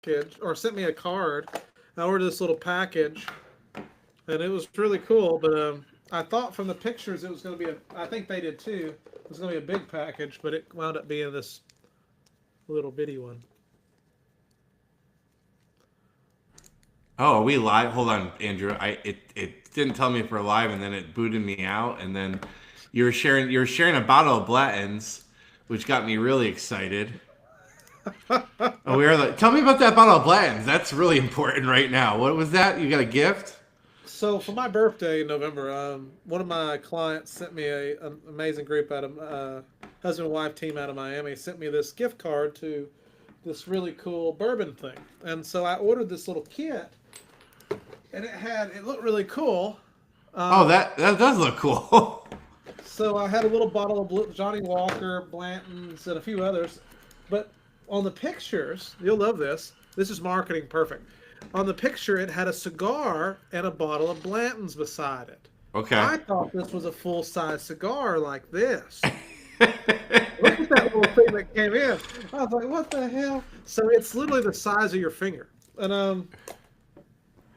package or sent me a card. I ordered this little package, and it was really cool. But I thought from the pictures it was going to be a. I think they did too. It was going to be a big package, but it wound up being this little bitty one. Oh, are we live? Hold on, Andrew. It didn't tell me if we're live, and then it booted me out, and then you were sharing a bottle of Blanton's, which got me really excited. Oh, we are like, tell me about that bottle of Blanton's. That's really important right now. What was that? You got a gift? So for my birthday in November, one of my clients sent me an amazing group out of husband and wife team out of Miami sent me this gift card to this really cool bourbon thing, and so I ordered this little kit, and it looked really cool. Oh, Um, that does look cool. so I had a little bottle of Johnny Walker, Blanton's, and a few others, but on the pictures, you'll love this. This is marketing perfect. On the picture, it had a cigar and a bottle of Blanton's beside it. Okay. I thought this was a full size cigar like this. Look at that little thing that came in. I was like, what the hell? So it's literally the size of your finger. And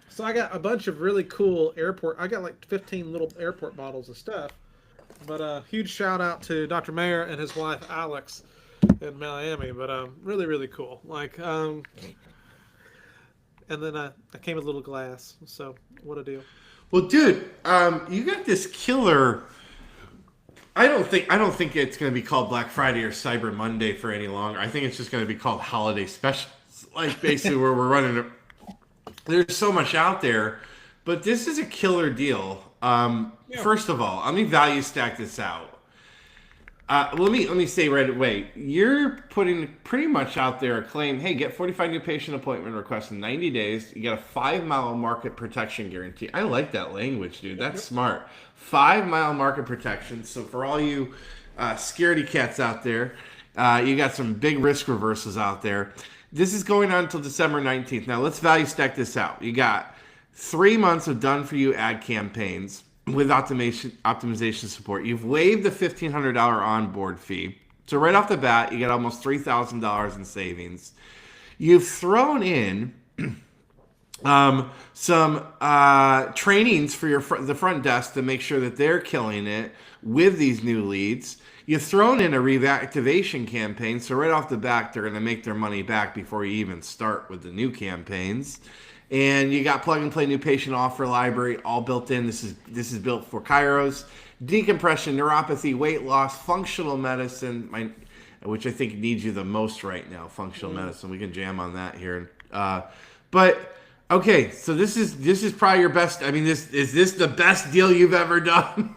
so I got a bunch of really cool airport. I got like 15 little airport bottles of stuff. But huge shout out to Dr. Mayer and his wife Alex in Miami. But really really cool. Like and then I came with a little glass. So what a deal. Well, dude, you got this killer. I don't think it's going to be called Black Friday or Cyber Monday for any longer. I think it's just going to be called Holiday Specials, like basically where we're running. There's so much out there, but this is a killer deal. Yeah. First of all, let me value stack this out. Let me say right away, you're putting pretty much out there a claim. Hey, get 45 new patient appointment requests in 90 days. You get a 5 mile market protection guarantee. I like that language, dude. That's smart. 5 mile market protection. So for all you scaredy cats out there, you got some big risk reversals out there. This is going on until December 19th. Now let's value stack this out. You got 3 months of done for you ad campaigns with optimization support. You've waived the $1,500 onboard fee. So right off the bat, you get almost $3,000 in savings. You've thrown in some trainings for the front desk to make sure that they're killing it with these new leads. You've thrown in a reactivation campaign, so right off the bat, they're going to make their money back before you even start with the new campaigns. And you got plug and play new patient offer library all built in. This is built for Kairos, decompression, neuropathy, weight loss, functional medicine, which I think needs you the most right now. Functional medicine. We can jam on that here. But okay, so this is probably your best. I mean, this the best deal you've ever done?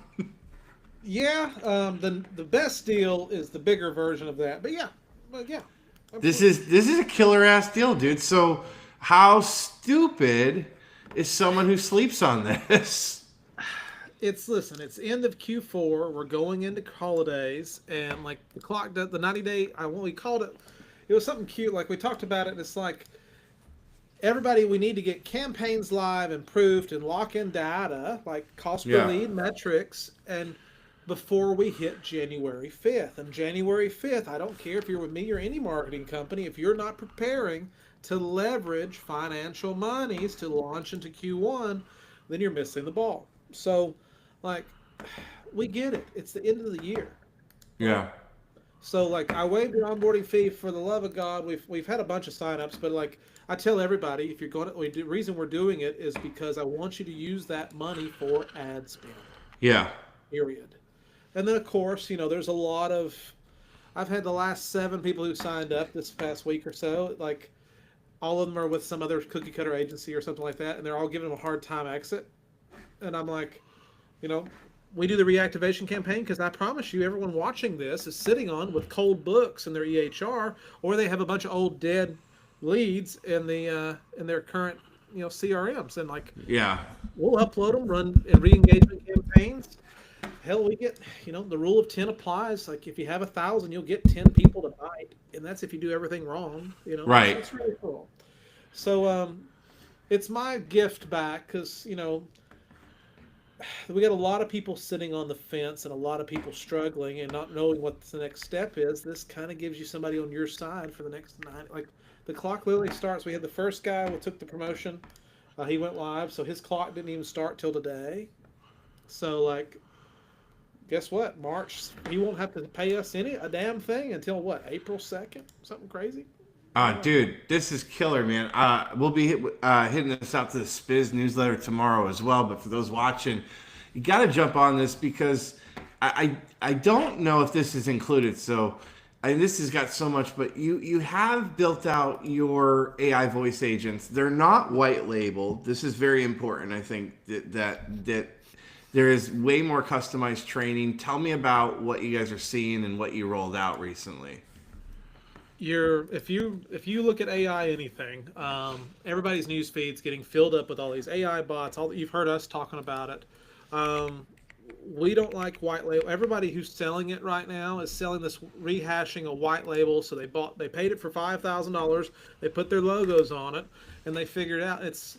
Yeah, the best deal is the bigger version of that. But yeah, This absolutely. is this is a killer ass deal, dude. So how stupid is someone who sleeps on this? Listen, it's end of Q4. We're going into holidays, and like the clock, the 90 day. We called it. It was something cute. Like we talked about it. And it's like everybody. We need to get campaigns live and proofed and lock in data, like cost per Yeah. lead metrics, and before we hit January 5th. And January 5th, I don't care if you're with me or any marketing company, if you're not preparing to leverage financial monies to launch into Q1, then you're missing the ball. So, like, we get it. It's the end of the year. Like, Yeah. so like I waived the onboarding fee for the love of God. We've had a bunch of signups, but like I tell everybody, if you're going to, the reason we're doing it is because I want you to use that money for ad spend. Yeah. Period. And then of course, there's a lot of. I've had the last 7 people who signed up this past week or so. Like all of them are with some other cookie cutter agency or something like that, and they're all giving them a hard time exit. And I'm like, you know, we do the reactivation campaign because I promise you, everyone watching this is sitting on with cold books in their EHR, or they have a bunch of old dead leads in their current CRMs, and like Yeah. we'll upload them, run and re-engagement campaigns. Hell, we get the rule of 10 applies. Like if you have 1,000, you'll get 10 people to bite, and that's if you do everything wrong. Right. It's really cool. So it's my gift back because we got a lot of people sitting on the fence and a lot of people struggling and not knowing what the next step is. This kind of gives you somebody on your side for the next 9, like The clock literally starts. We had the first guy who took the promotion. He went live, so his clock didn't even start till today. So like, guess what? March, he won't have to pay us a damn thing until what? April 2nd? Something crazy. Dude, this is killer, man. We'll be hitting this out to the Spiz newsletter tomorrow as well. But for those watching, you got to jump on this because I don't know if this is included. So this has got so much, but you have built out your AI voice agents. They're not white labeled. This is very important. I think that there is way more customized training. Tell me about what you guys are seeing and what you rolled out recently. If you look at AI anything, everybody's news feed's getting filled up with all these AI bots. You've heard us talking about it. We don't like white label. Everybody who's selling it right now is selling this, rehashing a white label. So they paid it for $5,000. They put their logos on it, and they figured out it's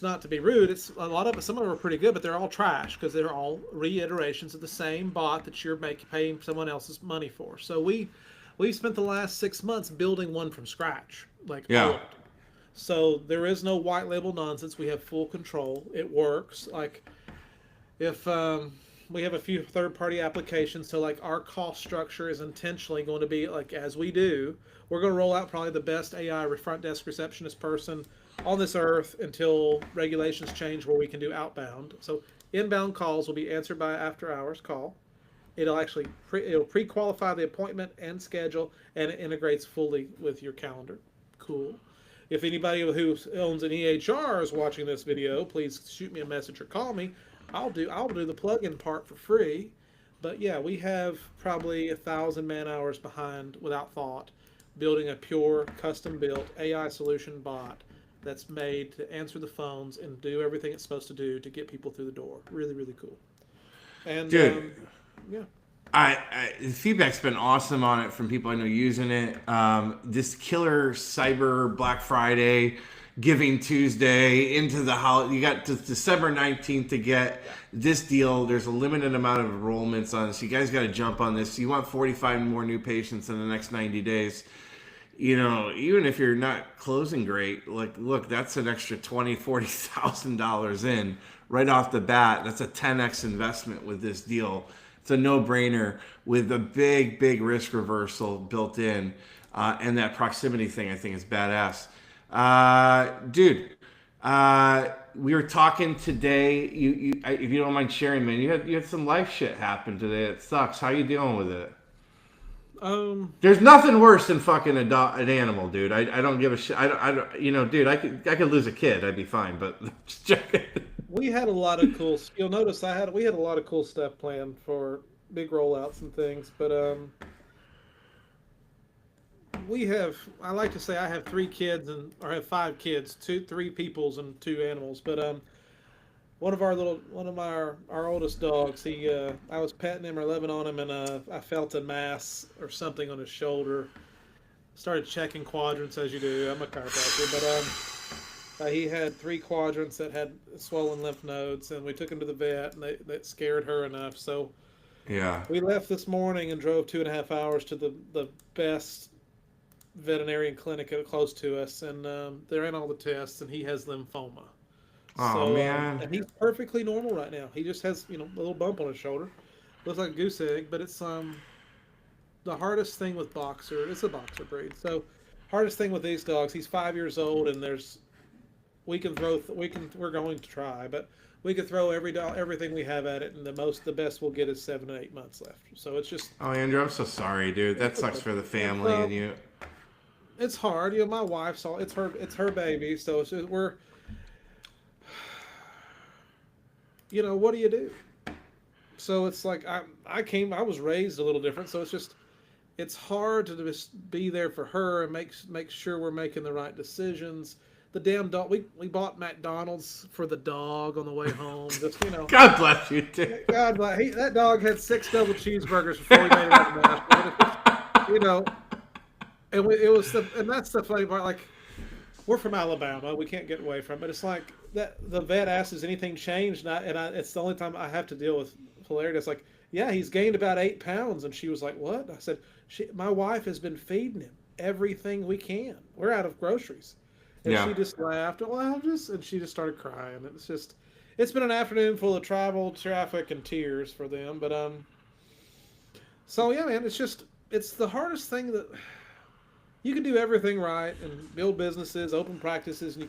not to be rude. It's a lot of it. Some of them are pretty good, but they're all trash because they're all reiterations of the same bot that you're paying someone else's money for. So we've spent the last 6 months building one from scratch, Yeah. So there is no white label nonsense. We have full control. It works. Like if we have a few third-party applications, so like our cost structure is intentionally going to be like as we do. We're going to roll out probably the best AI front desk receptionist person on this earth until regulations change where we can do outbound. So inbound calls will be answered by after-hours call. It'll actually pre-qualify the appointment and schedule, and it integrates fully with your calendar. Cool. If anybody who owns an EHR is watching this video, please shoot me a message or call me. I'll do the plug-in part for free. But yeah, we have probably 1,000 man hours behind without thought, building a pure custom-built AI solution bot that's made to answer the phones and do everything it's supposed to do to get people through the door. Really, really cool. And dude. Yeah. The feedback's been awesome on it from people I know using it. This killer Cyber Black Friday, Giving Tuesday into the holiday. You got to December 19th to get this deal. There's a limited amount of enrollments on this. You guys got to jump on this. You want 45 more new patients in the next 90 days. Even if you're not closing great, look, that's an extra $40,000 in right off the bat. That's a 10x investment with this deal. It's a no-brainer with a big risk reversal built in, and that proximity thing I think is badass. Dude, we were talking today. If you don't mind sharing, man, you had some life shit happen today. It sucks. How you dealing with it? There's nothing worse than fucking an animal, dude. I don't give a shit. I don't. Dude, I could lose a kid. I'd be fine. But just checking. We had a lot of cool. You'll notice we had a lot of cool stuff planned for big rollouts and things. But I like to say I have 3 kids or I have 5 kids, 3 peoples and 2 animals. But one of our oldest dogs, I was petting him or loving on him, and I felt a mass or something on his shoulder. Started checking quadrants as you do. I'm a chiropractor, but he had 3 quadrants that had swollen lymph nodes, and we took him to the vet, and that scared her enough. So yeah, we left this morning and drove 2.5 hours to the best veterinarian clinic close to us, and they're in all the tests, and he has lymphoma. Oh, man. And he's perfectly normal right now. He just has, a little bump on his shoulder. Looks like a goose egg, but it's the hardest thing with boxer. It's a boxer breed. So hardest thing with these dogs, he's 5 years old, and we're going to try, but we could throw everything we have at it, and the best we'll get is 7 to 8 months left. So it's just. Oh, Andrew, I'm so sorry, dude. That sucks for the family and you. It's hard. My wife's it's her baby, so it's just, we're. What do you do? So it's like I was raised a little different, so it's hard to just be there for her and make sure we're making the right decisions. The damn dog, we bought McDonald's for the dog on the way home. Just God bless you, dude. God bless. That dog had 6 double cheeseburgers before he made it out of the mask. And that's the funny part. Like, we're from Alabama, we can't get away from it. It's like that the vet asks, "Has anything changed?" It's the only time I have to deal with hilarity. It's like, "Yeah, he's gained about 8 pounds," and she was like, "What?" I said, "My wife has been feeding him." everything we can. We're out of groceries. And Yeah. she just laughed. Well, and she just started crying. It's been an afternoon full of travel, traffic, and tears for them. But so yeah, man, it's the hardest thing that you can do everything right and build businesses, open practices, and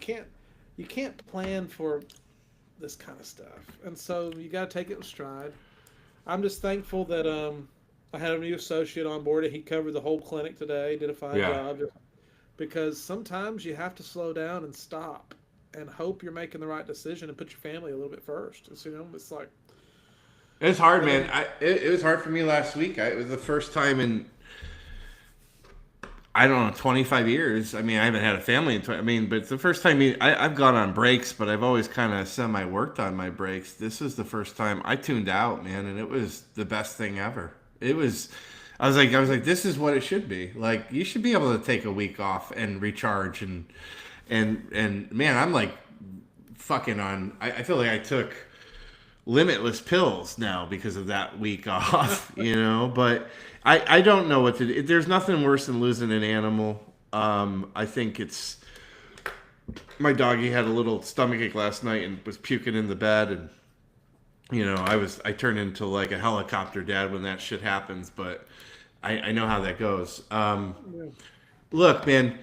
you can't plan for this kind of stuff. And so you got to take it in stride. I'm just thankful that I had a new associate on board. He covered the whole clinic today, did a fine Yeah. job. Because sometimes you have to slow down and stop and hope you're making the right decision and put your family a little bit first. It's like It's hard, man. It was hard for me last week. It was the first time in, I don't know, 25 years. I mean, I haven't had a family in 20, I mean, but it's the first time I've gone on breaks, but I've always kind of semi-worked on my breaks. This was the first time I tuned out, man, and it was the best thing ever. I was like, this is what it should be. Like, you should be able to take a week off and recharge and man, I'm like fucking on. I feel like I took limitless pills now because of that week off, but I don't know what to do. There's nothing worse than losing an animal. I think my doggy had a little stomachache last night and was puking in the bed, and I turned into like a helicopter dad when that shit happens, but I know how that goes. Look, man,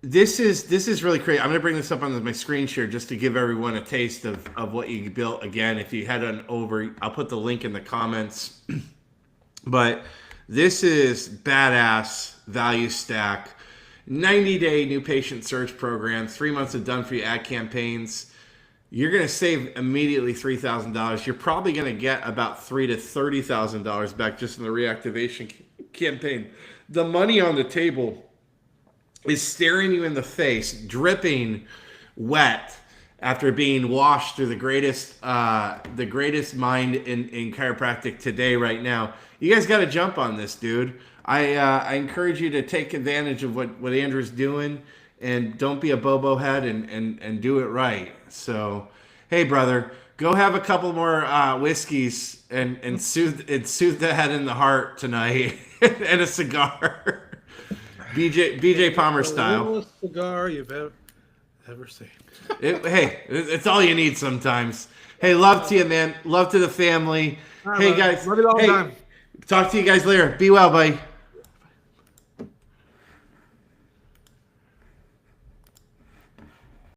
this is really crazy. I'm going to bring this up on my screen share just to give everyone a taste of what you built. Again, if you head on over, I'll put the link in the comments. But this is badass value stack. 90-day new patient search program, 3 months of done-for-you ad campaigns. You're going to save immediately $3,000. You're probably going to get about $3,000 to $30,000 back just in the reactivation campaign. The money on the table is staring you in the face, dripping wet after being washed through the greatest mind in chiropractic today right now. You guys got to jump on this, dude. I encourage you to take advantage of what Andrew's doing, and don't be a bobo head and do it right. So, hey, brother, go have a couple more whiskeys and soothe the head and the heart tonight, and a cigar. BJ Palmer style. The littlest cigar you've ever seen. Hey, it's all you need sometimes. Hey, love to you, man. Love to the family. All right, hey, man. guys. Love you all the Hey, time. talk to you guys later. Be well, buddy.